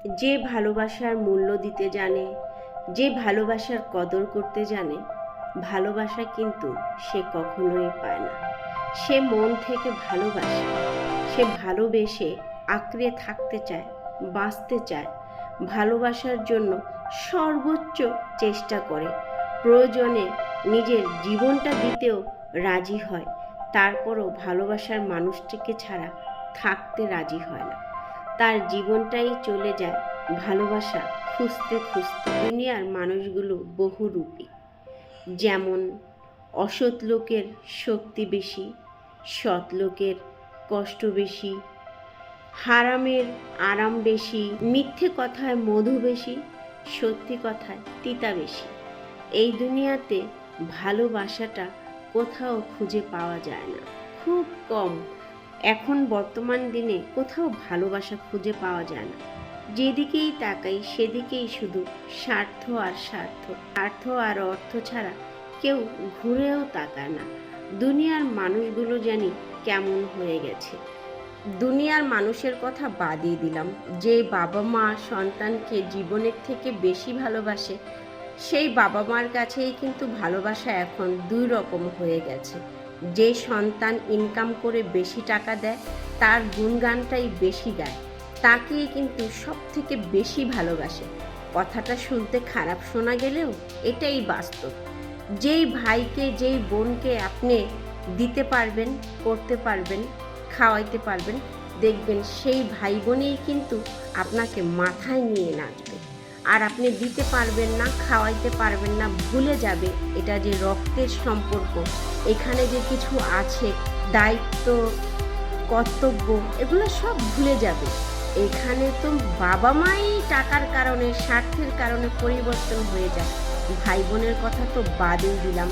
যে ভালোবাসার মূল্য দিতে জানে, যে ভালোবাসার কদর করতে জানে, ভালোবাসা কিন্তু সে কখনোই পায় না। সে মন থেকে ভালোবাসে, সে ভালোবেসে আঁকড়ে থাকতে চায়, বাঁচতে চায়, ভালোবাসার জন্য সর্বোচ্চ চেষ্টা করে, প্রয়োজনে নিজের জীবনটা দিতেও রাজি হয়। তারপরও ভালোবাসার মানুষটিকে ছাড়া থাকতে রাজি হয় না। তার জীবনটাই চলে যায় ভালোবাসা খুঁজতে খুঁজতে। দুনিয়ার মানুষগুলো বহুরূপী, যেমন অসৎ লোকের শক্তি বেশি, সৎ লোকের কষ্ট বেশি, হারামের আরাম বেশি, মিথ্যে কথায় মধু বেশি, সত্যি কথায় তিতা বেশি। এই দুনিয়াতে ভালোবাসাটা কোথাও খুঁজে পাওয়া যায় না, খুব কম। এখন বর্তমান দিনে কোথাও ভালোবাসা খুঁজে পাওয়া যায় না। যেদিকেই তাকাই সেদিকেই শুধু স্বার্থ আর স্বার্থ, স্বার্থ আর অর্থ ছাড়া কেউ ঘুরেও তাকায় না। দুনিয়ার মানুষগুলো জানি কেমন হয়ে গেছে। দুনিয়ার মানুষের কথা বাদই দিলাম, যে বাবা মা সন্তানকে জীবনের থেকে বেশি ভালোবাসে, সেই বাবা মার কাছেই কিন্তু ভালোবাসা এখন দুই রকম হয়ে গেছে। যে সন্তান ইনকাম করে বেশি টাকা দেয়, তার গুণগানটাই বেশি গায়, তাকেই কিন্তু সব থেকে বেশি ভালোবাসে। কথাটা শুনতে খারাপ শোনা গেলেও এটাই বাস্তব। যেই ভাইকে, যেই বোনকে আপনি দিতে পারবেন, করতে পারবেন, খাওয়াইতে পারবেন, দেখবেন সেই ভাই বোনেই কিন্তু আপনাকে মাথায় নিয়ে নাচবে। আর আপনি দিতে পারবেন না, খাওয়াইতে পারবেন না, ভুলে যাবে এটা যে রক্তের সম্পর্ক, এখানে যে কিছু আছে, দায়িত্ব, কর্তব্য, এগুলো সব ভুলে যাবে। এখানে তো বাবা মাই টাকার কারণে, স্বার্থের কারণে পরিবর্তন হয়ে যায়। ভাই বোনের কথা তো বাদই দিলাম,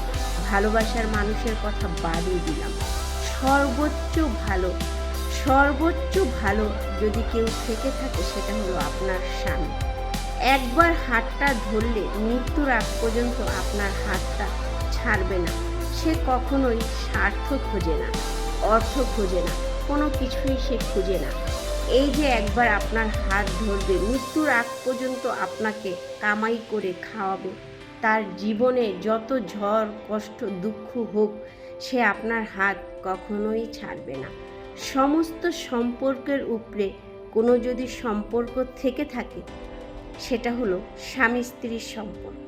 ভালোবাসার মানুষের কথা বাদই দিলাম। সর্বোচ্চ ভালো, সর্বোচ্চ ভালো যদি কেউ থেকে থাকে সেটা হলো আপনার স্বামী। একবার হাতটা ধরলে মৃত্যুর আগ পর্যন্ত আপনার হাতটা ছাড়বে না। সে কখনোই স্বার্থ খোঁজে না, অর্থ খোঁজে না, কোনো কিছুই সে খুঁজে না। এই যে একবার আপনার হাত ধরবে, মৃত্যুর আগ পর্যন্ত আপনাকে কামাই করে খাওয়াবে, তার জীবনে যত ঝড় কষ্ট দুঃখ হোক, সে আপনার হাত কখনোই ছাড়বে না। সমস্ত সম্পর্কের উপরে কোনো যদি সম্পর্ক থেকে থাকে, সেটা হলো স্বামী স্ত্রীর সম্পর্ক।